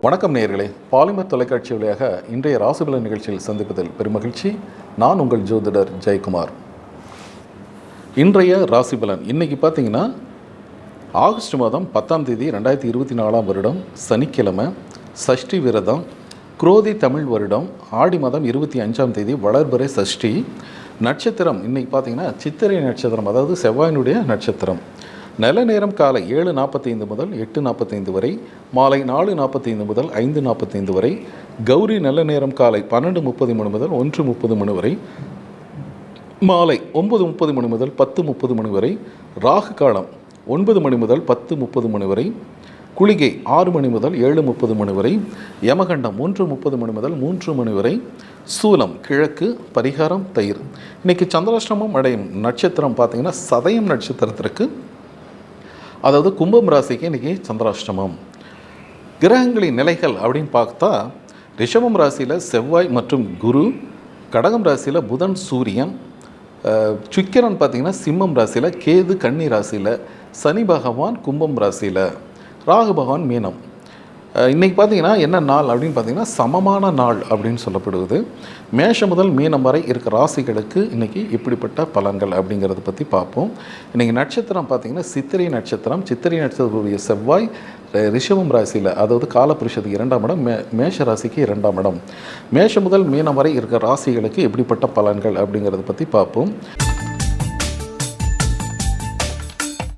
வணக்கம் நேயர்களே, பாலிமர் தொலைக்காட்சி வழியாக இன்றைய ராசிபலன் நிகழ்ச்சியில் சந்திப்பதில் பெருமகிழ்ச்சி. நான் உங்கள் ஜோதிடர் ஜெயக்குமார். இன்றைய ராசிபலன் இன்னைக்கு பார்த்தீங்கன்னா ஆகஸ்ட் மாதம் 10ஆம் தேதி 2024 வருடம் சனிக்கிழமை, சஷ்டி விரதம், குரோதி தமிழ் வருடம், ஆடி மாதம் 25ஆம் தேதி வளர்பிறை சஷ்டி. நட்சத்திரம் இன்னைக்கு பார்த்தீங்கன்னா சித்திரை நட்சத்திரம், அதாவது செவ்வாயினுடைய நட்சத்திரம். நல்ல நேரம் காலை 7:45 முதல் 8:45 வரை, மாலை 4:45 முதல் 5:45 வரை. கௌரி நல்ல நேரம் காலை 12:30 மணி முதல் 1:30 மணி வரை, மாலை 9:30 மணி முதல் 10:30 மணி வரை. ராகு காலம் 9 மணி முதல் 10:30 மணி வரை. குளிகை 6 மணி முதல் 7:30 மணி வரை. யமகண்டம் 1:30 மணி முதல் 3 மணி வரை. சூலம் கிழக்கு, பரிகாரம் தயிர். இன்றைக்கி சந்திராஷ்டமம் அடையும் நட்சத்திரம் பார்த்திங்கன்னா சதயம் நட்சத்திரத்திற்கு, அதாவது கும்பம் ராசிக்கு இன்றைக்கி சந்திராஷ்டமம். கிரகங்களின் நிலைகள் அப்படின்னு பார்த்தா ரிஷபம் ராசியில் செவ்வாய் மற்றும் குரு, கடகம் ராசியில் புதன் சூரியன், சுக்கிரன் பார்த்திங்கன்னா சிம்மம் ராசியில், கேது கன்னி ராசியில், சனி பகவான் கும்பம் ராசியில், ராகு பகவான் மீனம். இன்றைக்கி பார்த்திங்கன்னா என்ன நாள் அப்படின்னு பார்த்திங்கன்னா சமமான நாள் அப்படின்னு சொல்லப்படுவது. மேஷம் முதல் மீனம் வரை இருக்கிற ராசிகளுக்கு இன்றைக்கி இப்படிப்பட்ட பலன்கள் அப்படிங்கிறத பற்றி பார்ப்போம். இன்றைக்கி நட்சத்திரம் பார்த்திங்கன்னா சித்திரை நட்சத்திரம். சித்திரை நட்சத்திரத்துடைய செவ்வாய் ரிஷபம் ராசியில், அதாவது காலபுருஷத்துக்கு 2ஆம் இடம், மேஷ ராசிக்கு 2ஆம் இடம். மேஷம் முதல் மீனம் வரை இருக்கிற ராசிகளுக்கு எப்படிப்பட்ட பலன்கள் அப்படிங்கிறத பற்றி பார்ப்போம்.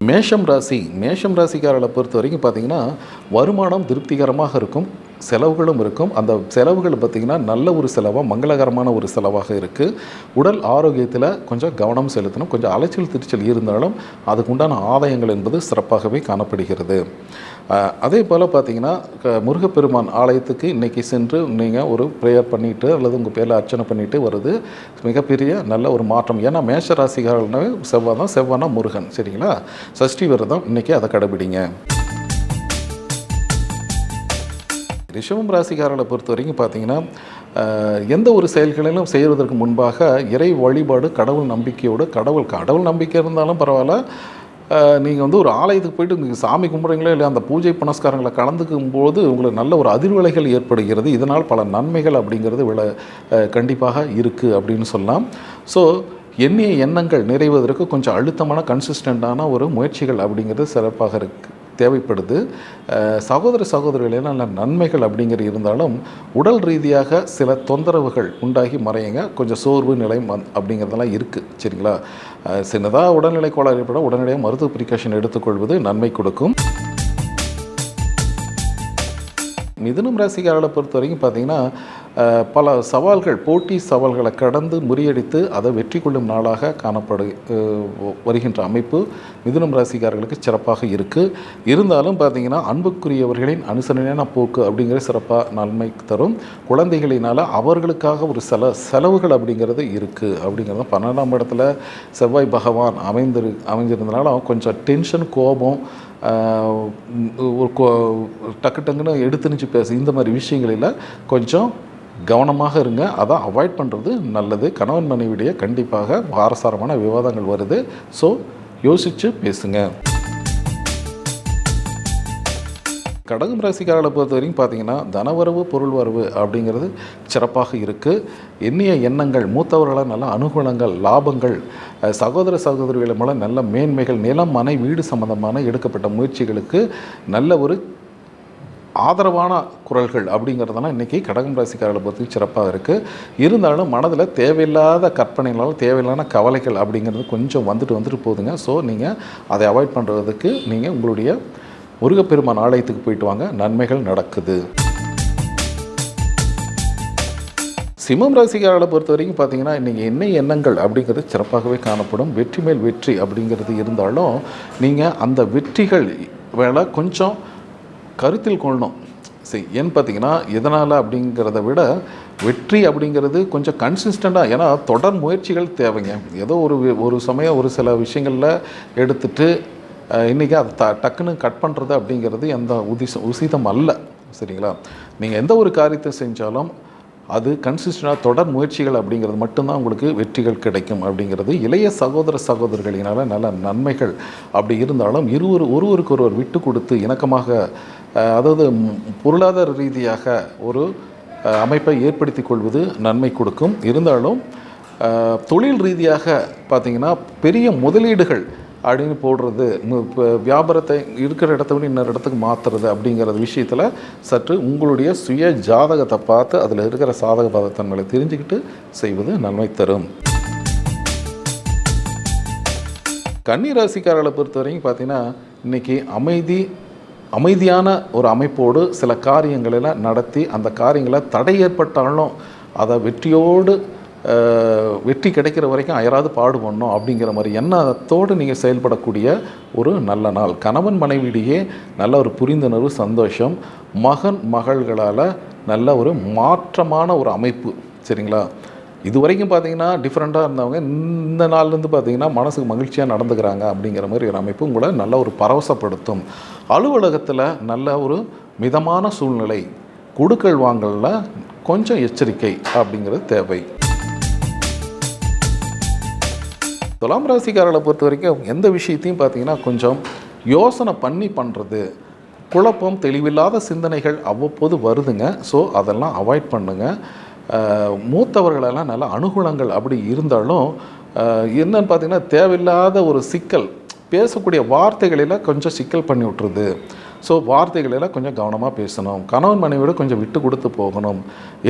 மேஷம் ராசிக்காரர்களை பொறுத்த வரைக்கும் பார்த்திங்கன்னா வருமானம் திருப்திகரமாக இருக்கும், செலவுகளும் இருக்கும். அந்த செலவுகள் பார்த்திங்கன்னா நல்ல ஒரு செலவாக, மங்களகரமான ஒரு செலவாக இருக்குது. உடல் ஆரோக்கியத்தில் கொஞ்சம் கவனம் செலுத்தணும். கொஞ்சம் அலைச்சல் திருச்சல் இருந்தாலும் அதுக்கு உண்டான ஆதாயங்கள் என்பது சிறப்பாகவே காணப்படுகிறது. அதே போல் பார்த்திங்கன்னா முருகப்பெருமான் ஆலயத்துக்கு இன்றைக்கி சென்று நீங்கள் ஒரு ப்ரேயர் பண்ணிவிட்டு அல்லது உங்கள் பேரில் அர்ச்சனை பண்ணிவிட்டு வருது மிகப்பெரிய நல்ல ஒரு மாற்றம். ஏன்னா மேஷ ராசிகாரனாவே செவ்வாய்னா முருகன், சரிங்களா? சஷ்டி விரதம் இன்றைக்கி அதை கடைபிடிங்க. ரிஷபம் ராசிக்காரர்களை பொறுத்த வரைக்கும் பார்த்திங்கன்னா எந்த ஒரு செயல்களிலும் செய்வதற்கு முன்பாக இறை வழிபாடு, கடவுள் நம்பிக்கையோடு, கடவுள் நம்பிக்கை இருந்தாலும் பரவாயில்ல, நீங்கள் ஒரு ஆலயத்துக்கு போய்ட்டு நீங்கள் சாமி கும்பிட்றீங்களோ இல்லை, அந்த பூஜை புனஸ்காரங்களை கலந்துக்கும் போது உங்களுக்கு நல்ல ஒரு அதிர்வலைகள் ஏற்படுகிறது. இதனால் பல நன்மைகள் அப்படிங்கிறது கண்டிப்பாக இருக்குது அப்படின்னு சொல்லலாம். ஸோ எண்ணிய எண்ணங்கள் நிறைவதற்கு கொஞ்சம் அழுத்தமான கன்சிஸ்டண்ட்டான ஒரு முயற்சிகள் அப்படிங்கிறது சிறப்பாக தேவைப்படுது. சகோதரிகளே நல்ல நன்மைகள் அப்படிங்கிறது இருந்தாலும் உடல் ரீதியாக சில தொந்தரவுகள் உண்டாகி மறையுங்க. கொஞ்சம் சோர்வு நிலை அப்படிங்கிறதெல்லாம் இருக்குது, சரிங்களா? சின்னதாக உடல்நிலை கோளாறு ஏற்பட உடனடியாக மருத்துவ ப்ரிகாஷன் எடுத்துக்கொள்வது நன்மை கொடுக்கும். மிதுனம் ராசிக்காரர்களை பொறுத்த வரைக்கும் பார்த்திங்கன்னா பல சவால்கள், போட்டி சவால்களை கடந்து முறியடித்து அதை வெற்றி கொள்ளும் நாளாக வருகின்ற அமைப்பு மிதுனம் ராசிக்காரர்களுக்கு சிறப்பாக இருக்குது. இருந்தாலும் பார்த்திங்கன்னா அன்புக்குரியவர்களின் அனுசரணையான போக்கு அப்படிங்கிற சிறப்பாக நன்மை தரும். குழந்தைகளினால் அவர்களுக்காக ஒரு செலவுகள் அப்படிங்கிறது இருக்குது. அப்படிங்கிறது 12ஆம் இடத்துல செவ்வாய் பகவான் அமைஞ்சிருந்தனால கொஞ்சம் டென்ஷன், கோபம், ஒரு டக்குன்னு எடுத்துனிச்சு இந்த மாதிரி விஷயங்களில் கொஞ்சம் கவனமாக இருங்க. அதை அவாய்ட் பண்ணுறது நல்லது. கணவன் மனைவிடைய கண்டிப்பாக வாரசாரமான விவாதங்கள் வருது. ஸோ யோசித்து பேசுங்க. கடகம் ராசிக்காரர்களை பொறுத்த வரைக்கும் பார்த்திங்கன்னா தனவரவு, பொருள் வரவு அப்படிங்கிறது சிறப்பாக இருக்குது. எண்ணிய எண்ணங்கள், மூத்தவர்களால் நல்ல அனுகூலங்கள், லாபங்கள், சகோதரிகள் மூலம் நல்ல மேன்மைகள், நிலம், மனை, வீடு சம்பந்தமான எடுக்கப்பட்ட முயற்சிகளுக்கு நல்ல ஒரு ஆதரவான குரல்கள் அப்படிங்கிறதெல்லாம் இன்றைக்கி கடகம் ராசிக்காரர்களை பொறுத்து சிறப்பாக இருக்குது. இருந்தாலும் மனதில் தேவையில்லாத கற்பனைகளால் தேவையில்லாத கவலைகள் அப்படிங்கிறது கொஞ்சம் வந்துட்டு போகுதுங்க. ஸோ நீங்கள் அதை அவாய்ட் பண்ணுறதுக்கு நீங்கள் உங்களுடைய முருகப்பெருமான் ஆலயத்துக்கு போயிட்டு வாங்க, நன்மைகள் நடக்குது. சிம்மம் ராசிக்காரர்களை பொறுத்த வரைக்கும் பார்த்திங்கன்னா இன்றைக்கி எண்ணங்கள் அப்படிங்கிறது சிறப்பாகவே காணப்படும். வெற்றி மேல் வெற்றி அப்படிங்கிறது இருந்தாலும் நீங்கள் அந்த வெற்றிகள் வேலை கொஞ்சம் கருத்தில் கொள்ளணும். சரி, ஏன்னு பார்த்திங்கன்னா எதனால் அப்படிங்கிறத விட வெற்றி அப்படிங்கிறது கொஞ்சம் கன்சிஸ்டண்ட்டாக, ஏன்னா தொடர் முயற்சிகள் தேவைங்க. ஏதோ ஒரு சமயம் ஒரு சில விஷயங்களில் எடுத்துகிட்டு இன்றைக்கி அதை டக்குன்னு கட் பண்ணுறது அப்படிங்கிறது எந்த உசிதம் அல்ல, சரிங்களா? நீங்கள் எந்த ஒரு காரியத்தை செஞ்சாலும் அது கன்சிஸ்டண்டாக தொடர் முயற்சிகள் அப்படிங்கிறது மட்டும்தான் உங்களுக்கு வெற்றிகள் கிடைக்கும் அப்படிங்கிறது. இளைய சகோதர சகோதரிகளினால் நல்ல நன்மைகள் அப்படி இருந்தாலும் ஒருவருக்கொருவர் விட்டு கொடுத்து இணக்கமாக, அதாவது பொருளாதார ரீதியாக ஒரு அமைப்பை ஏற்படுத்தி கொள்வது நன்மை கொடுக்கும். இருந்தாலும் தொழில் ரீதியாக பார்த்திங்கன்னா பெரிய முதலீடுகள் அப்படின்னு போடுறது, இப்போ வியாபாரத்தை இருக்கிற இடத்த விட இன்னொரு இடத்துக்கு மாற்றுறது அப்படிங்கிற விஷயத்தில் சற்று உங்களுடைய சுய ஜாதகத்தை பார்த்து அதில் இருக்கிற சாதக பாதத்தன்மைகளை தெரிஞ்சுக்கிட்டு செய்வது நன்மை தரும். கன்னி ராசிக்காரர்களை பொறுத்த வரைக்கும் பார்த்திங்கன்னா இன்றைக்கி அமைதியான ஒரு அமைப்போடு சில காரியங்களில் நடத்தி அந்த காரியங்களை தடை ஏற்பட்டாலும் அதை வெற்றி கிடைக்கிற வரைக்கும் யாராவது பாடுபடணும் அப்படிங்கிற மாதிரி எண்ணத்தோடு நீங்கள் செயல்படக்கூடிய ஒரு நல்ல நாள். கணவன் மனைவியிடையே நல்ல ஒரு புரிந்துணர்வு, சந்தோஷம், மகள்களால் நல்ல ஒரு மாற்றமான ஒரு அமைப்பு. சரிங்களா? இது வரைக்கும் பார்த்தீங்கன்னா டிஃப்ரெண்ட்டாக இருந்தவங்க இந்த நாள்லேருந்து பார்த்தீங்கன்னா மனசுக்கு மகிழ்ச்சியாக நடந்துக்கிறாங்க அப்படிங்கிற மாதிரி ஒரு அமைப்பு உங்களை நல்ல ஒரு பரவசப்படுத்தும். அலுவலகத்தில் நல்ல ஒரு மிதமான சூழ்நிலை, கொடுக்கல் வாங்கலில் கொஞ்சம் எச்சரிக்கை அப்படிங்கிறது தேவை. துலாம் ராசிக்காரர்களை பொறுத்த வரைக்கும் எந்த விஷயத்தையும் பார்த்தீங்கன்னா கொஞ்சம் யோசனை பண்ணி பண்ணுறது, குழப்பம், தெளிவில்லாத சிந்தனைகள் அவ்வப்போது வருதுங்க. ஸோ அதெல்லாம் அவாய்ட் பண்ணுங்கள். மூத்தவர்களெல்லாம் நல்ல அனுகூலங்கள் அப்படி இருந்தாலும் என்னன்னு பார்த்தீங்கன்னா தேவையில்லாத ஒரு சிக்கல், பேசக்கூடிய வார்த்தைகளில் கொஞ்சம் சிக்கல் பண்ணி விட்டுருது. ஸோ வார்த்தைகளெல்லாம் கொஞ்சம் கவனமாக பேசணும். கணவன் மனைவியோட கொஞ்சம் விட்டு கொடுத்து போகணும்.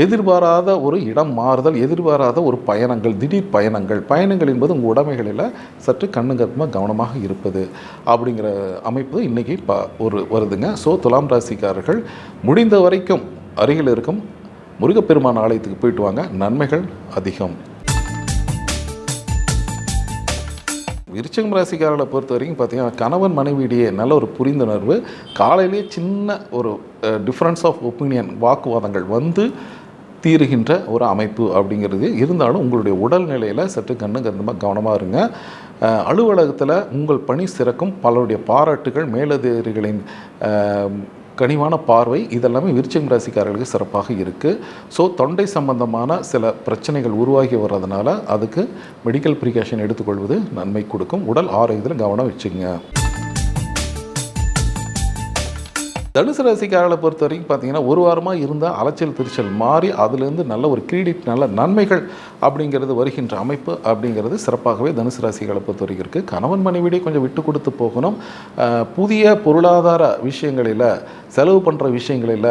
எதிர்பாராத ஒரு இடம் மாறுதல், எதிர்பாராத ஒரு பயணங்கள், திடீர் பயணங்கள் என்பது உங்கள் உடைமைகளில் சற்று கண்ணுங்கருமாக கவனமாக இருப்பது அப்படிங்கிற அமைப்பு இன்றைக்கி வருதுங்க. ஸோ துலாம் ராசிக்காரர்கள் முடிந்த வரைக்கும் அருகில் இருக்கும் முருகப்பெருமான் ஆலயத்துக்கு போயிட்டு வாங்க, நன்மைகள் அதிகம். விருச்சிகம் ராசிக்காரர்களை பொறுத்த வரைக்கும் பார்த்திங்கன்னா கணவன் மனைவியிடையே நல்ல ஒரு புரிந்துணர்வு, காலையிலே சின்ன ஒரு டிஃப்ரென்ஸ் ஆஃப் ஒப்பீனியன், வாக்குவாதங்கள் வந்து தீருகின்ற ஒரு அமைப்பு அப்படிங்கிறது இருந்தாலும் உங்களுடைய உடல்நிலையில் சற்று கண்ணுங்கருந்தமாக கவனமாக இருங்க. அலுவலகத்தில் உங்கள் பணி சிறக்கும், பலருடைய பாராட்டுகள், மேலதிகாரிகளின் கனிவான பார்வை, இதெல்லாமே விருச்சிகம் ராசிக்காரர்களுக்கு சிறப்பாக இருக்குது. ஸோ தொண்டை சம்பந்தமான சில பிரச்சனைகள் உருவாகி வர்றதுனால அதுக்கு மெடிக்கல் ப்ரிகாஷன் எடுத்துக்கொள்வது நன்மை கொடுக்கும். உடல் ஆரோக்கியத்தில் கவனம் வச்சுங்க. தனுசு ராசிக்காரர்களை பொறுத்த வரைக்கும் பார்த்தீங்கன்னா ஒரு வாரமாக இருந்தால் அலைச்சல் திருச்சல் மாறி அதுலேருந்து நல்ல ஒரு கிரெடிட், நல்ல நன்மைகள் அப்படிங்கிறது வருகின்ற அமைப்பு அப்படிங்கிறது சிறப்பாகவே தனுசு ராசிக்காரர்களை பொறுத்த வரைக்கும் இருக்குது. கணவன் மனைவிடையே கொஞ்சம் விட்டு கொடுத்து போகணும். புதிய பொருளாதார விஷயங்களில், செலவு பண்ணுற விஷயங்களில்,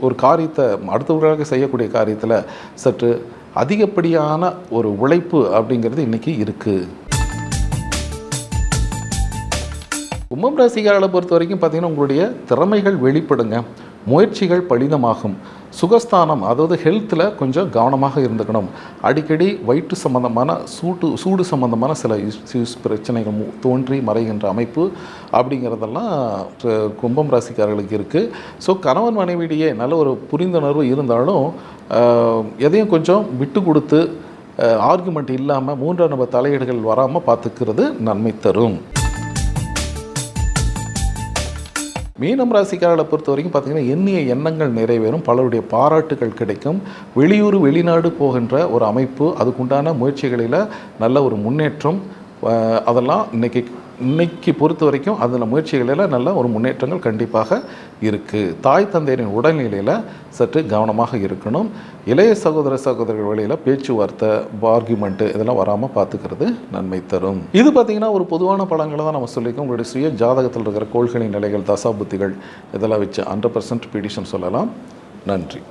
ஒரு காரியத்தை அடுத்தவர்களுக்கு செய்யக்கூடிய காரியத்தில் சற்று அதிகப்படியான ஒரு உழைப்பு அப்படிங்கிறது இன்றைக்கி இருக்குது. கும்பம் ராசிக்காரர்களை பொறுத்த வரைக்கும் பார்த்திங்கன்னா உங்களுடைய திறமைகள் வெளிப்படுங்க, முயற்சிகள் பலிதமாகும். சுகஸ்தானம், அதாவது ஹெல்த்தில் கொஞ்சம் கவனமாக இருந்துக்கணும். அடிக்கடி வயிற்று சம்பந்தமான சூடு சம்பந்தமான சில பிரச்சனைகள் தோன்றி மறைகின்ற அமைப்பு அப்படிங்கிறதெல்லாம் கும்பம் ராசிக்காரர்களுக்கு இருக்குது. ஸோ கணவன் மனைவியிடையே நல்ல ஒரு புரிந்துணர்வு இருந்தாலும் எதையும் கொஞ்சம் விட்டு கொடுத்து ஆர்குமெண்ட் இல்லாமல் மூன்றாம் நபர் தலையீடுகள் வராமல் பார்த்துக்கிறது நன்மை தரும். மீனம் ராசிக்காரர்களை பொறுத்த வரைக்கும் பார்த்திங்கன்னா எண்ணிய எண்ணங்கள் நிறைவேறும், பலருடைய பாராட்டுகள் கிடைக்கும். வெளியூர் வெளிநாடு போகின்ற ஒரு அமைப்பு, அதுக்குண்டான முயற்சிகளில் நல்ல ஒரு முன்னேற்றம், அதெல்லாம் இன்னைக்கு பொறுத்த வரைக்கும் அதில் முயற்சிகளில் நல்ல ஒரு முன்னேற்றங்கள் கண்டிப்பாக இருக்குது. தாய் தந்தையரின் உடல்நிலையில் சற்று கவனமாக இருக்கணும். இளைய சகோதர சகோதரிகள் வழியில் பேச்சுவார்த்தை, ஆர்கியூமெண்ட்டு இதெல்லாம் வராமல் பார்த்துக்கிறது நன்மை தரும். இது பார்த்திங்கன்னா ஒரு பொதுவான பலன்களை தான் நம்ம சொல்லியிருக்கோம். உங்களுடைய சுய ஜாதகத்தில் இருக்கிற கோள்களின் நிலைகள், தசாபுத்திகள் இதெல்லாம் வச்சு 100% ப்ரிடிக்ஷன் சொல்லலாம். நன்றி.